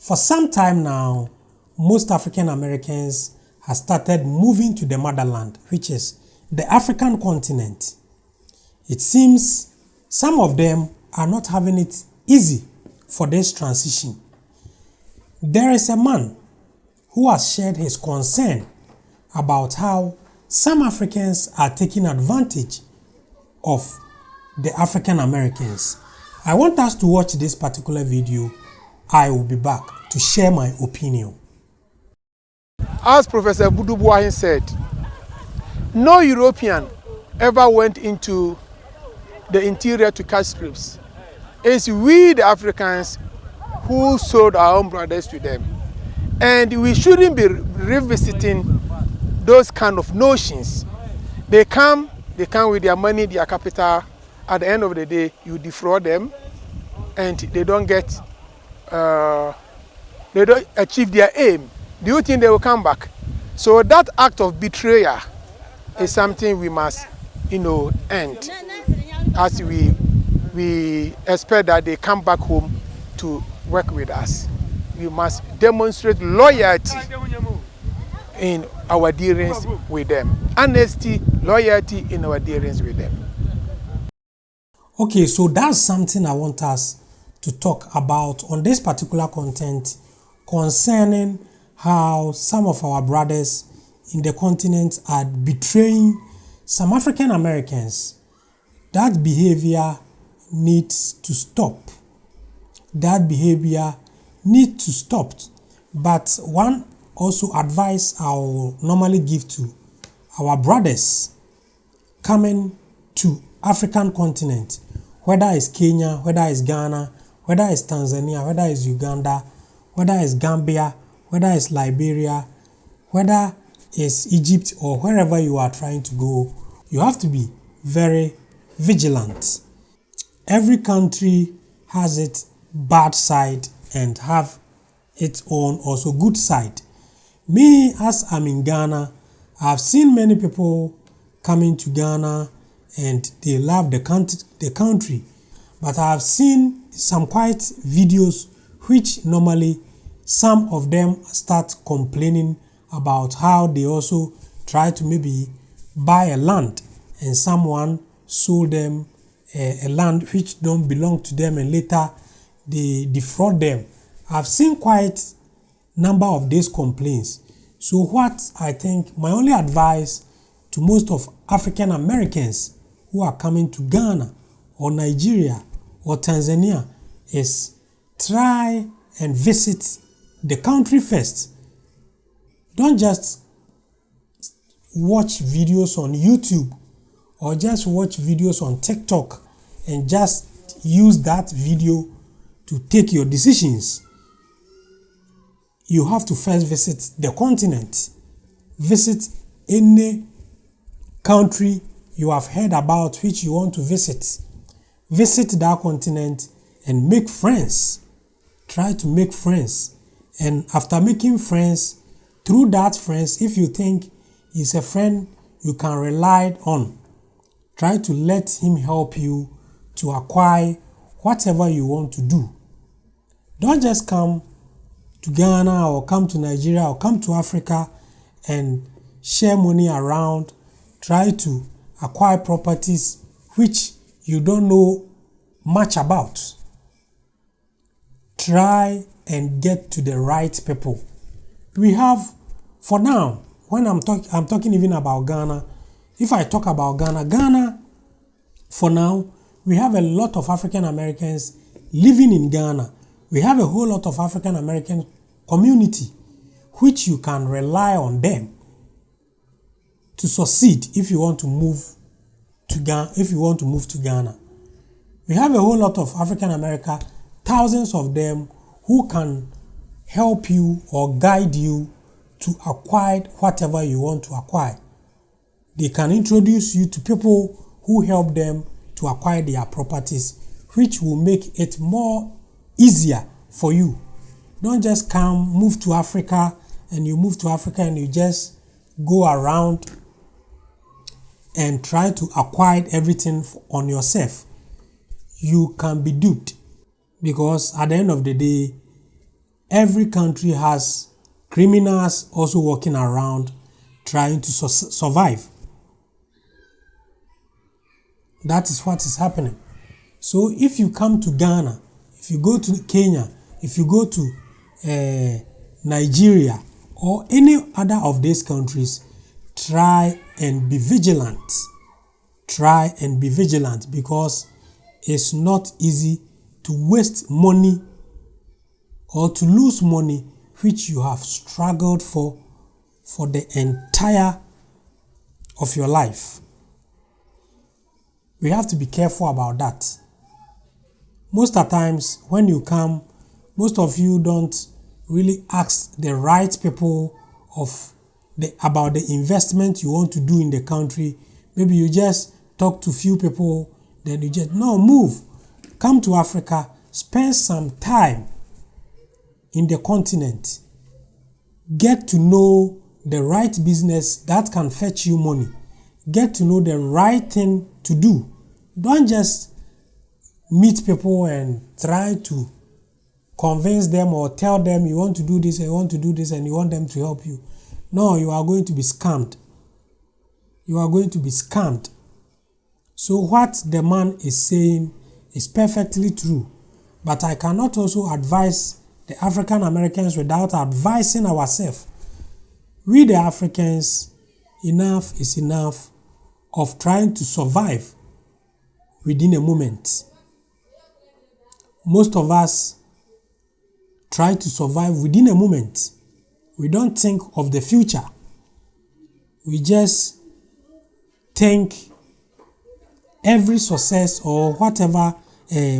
For some time now, most African Americans have started moving to the motherland, which is the African continent. It seems some of them are not having it easy for this transition. There is a man who has shared his concern about how some Africans are taking advantage of the African Americans. I want us to watch this particular video. I will be back to share my opinion. As Professor Budubuahin said, no European ever went into the interior to catch scripts. It's we, the Africans, who sold our own brothers to them. And we shouldn't be revisiting those kind of notions. They come with their money, their capital. At the end of the day, you defraud them, and they don't achieve their aim. Do you think they will come back? So that act of betrayal is something we must, end. As we expect that they come back home to work with us. We must demonstrate loyalty in our dealings with them. Honesty, loyalty in our dealings with them. Okay, so that's something I want us to talk about on this particular content concerning how some of our brothers in the continent are betraying some African Americans. That behavior needs to stop. That behavior needs to stop. But one also advice I will normally give to our brothers coming to African continent, whether it's Kenya, whether it's Ghana, whether it's Tanzania, whether it's Uganda, whether it's Gambia, whether it's Liberia, whether it's Egypt or wherever you are trying to go, you have to be very vigilant. Every country has its bad side and have its own also good side. Me, as I'm in Ghana, I've seen many people coming to Ghana and they love the country. But I've seen some quite videos which normally some of them start complaining about how they also try to maybe buy a land and someone sold them a land which don't belong to them and later they defraud them. I've seen quite number of these complaints. So what I think my only advice to most of African Americans who are coming to Ghana or Nigeria or Tanzania is try and visit the country first. Don't just watch videos on YouTube or just watch videos on TikTok and just use that video to take your decisions. You have to first visit the continent. Visit any country you have heard about which you want to visit. Visit that continent and make friends. Try to make friends. And after making friends, through that friends, if you think he's a friend you can rely on, try to let him help you to acquire whatever you want to do. Don't just come to Ghana or come to Nigeria or come to Africa and share money around, try to acquire properties which you don't know much about. Try and get to the right people. We have, for now, when I'm talking even about Ghana, if I talk about Ghana, for now, we have a lot of African Americans living in Ghana. We have a whole lot of African American community which you can rely on them to succeed if you want to move to Ghana. We have a whole lot of African America, thousands of them who can help you or guide you to acquire whatever you want to acquire. They can introduce you to people who help them to acquire their properties, which will make it more easier for you. Don't just move to Africa and you just go around and try to acquire everything on yourself. You can be duped because at the end of the day, every country has criminals also walking around trying to survive. That is what is happening. So if you come to Ghana, if you go to Kenya, if you go to Nigeria or any other of these countries, try and be vigilant. Try and be vigilant, because it's not easy to waste money or to lose money which you have struggled for the entire of your life. We have to be careful about that. Most of the times when you come, most of you don't really ask the right people about the investment you want to do in the country. Maybe you just talk to few people, then you just, no, move. Come to Africa, spend some time in the continent. Get to know the right business that can fetch you money. Get to know the right thing to do. Don't just meet people and try to convince them or tell them you want to do this and you want to do this and you want them to help you. No, you are going to be scammed. You are going to be scammed. So what the man is saying is perfectly true. But I cannot also advise the African Americans without advising ourselves. We the Africans, enough is enough of trying to survive within a moment. Most of us try to survive within a moment. We don't think of the future. We just think every success or whatever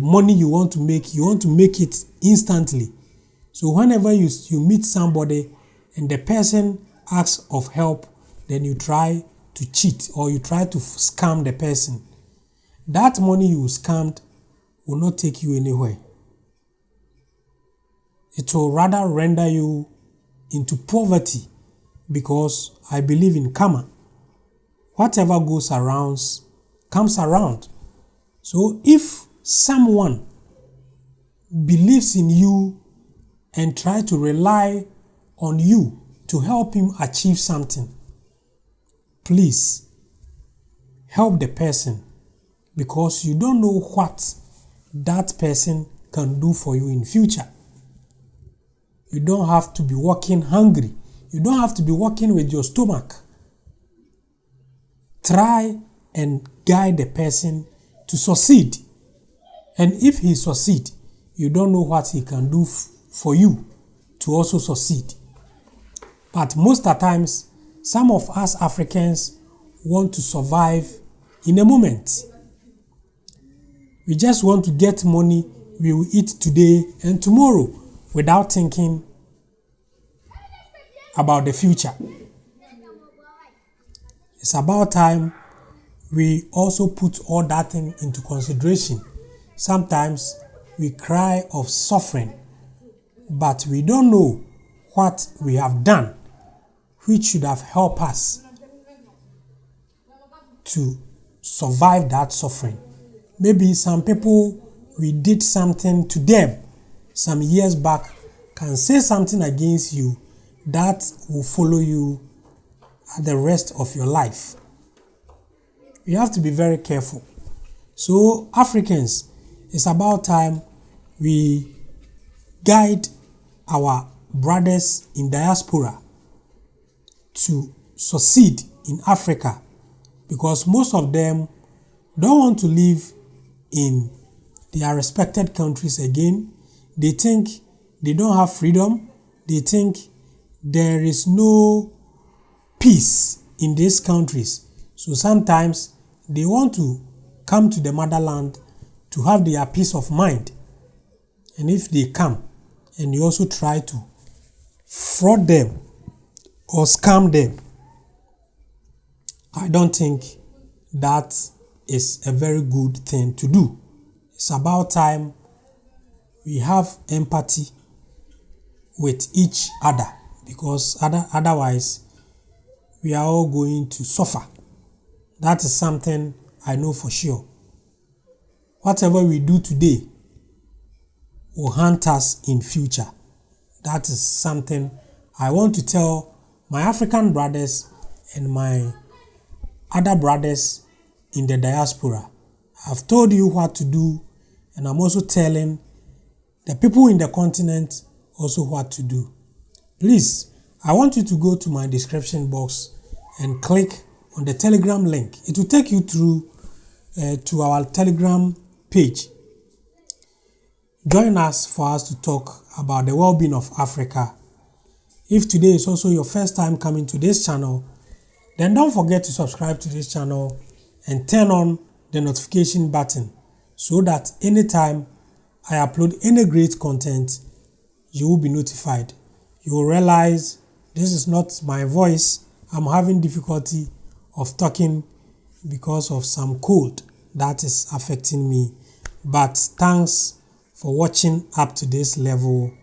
money you want to make it instantly. So whenever you meet somebody and the person asks of help, then you try to cheat or you try to scam the person. That money you scammed will not take you anywhere. It will rather render you into poverty, because I believe in karma. Whatever goes around comes around. So if someone believes in you and try to rely on you to help him achieve something, please help the person, because you don't know what that person can do for you in future. You don't have to be walking hungry. You don't have to be walking with your stomach. Try and guide the person to succeed. And if he succeeds, you don't know what he can do for you to also succeed. But most of the times, some of us Africans want to survive in a moment. We just want to get money, we will eat today and tomorrow without thinking about the future. It's about time we also put all that thing into consideration. Sometimes we cry of suffering, but we don't know what we have done which should have helped us to survive that suffering. Maybe some people, we did something to them some years back, can say something against you that will follow you the rest of your life. You have to be very careful. So Africans, it's about time we guide our brothers in diaspora to succeed in Africa, because most of them don't want to live in their respected countries again. They think they don't have freedom. They think there is no peace in these countries. So sometimes they want to come to the motherland to have their peace of mind. And if they come and you also try to fraud them or scam them, I don't think that is a very good thing to do. It's about time we have empathy with each other, because otherwise we are all going to suffer. That is something I know for sure. Whatever we do today will haunt us in future. That is something I want to tell my African brothers and my other brothers in the diaspora. I've told you what to do, and I'm also telling the people in the continent also what to do. Please, I want you to go to my description box and click on the Telegram link. It will take you through to our Telegram page. Join us for us to talk about the well-being of Africa. If today is also your first time coming to this channel, then don't forget to subscribe to this channel and turn on the notification button so that anytime I upload any great content, you will be notified. You will realize this is not my voice. I'm having difficulty of talking because of some cold that is affecting me. But thanks for watching up to this level.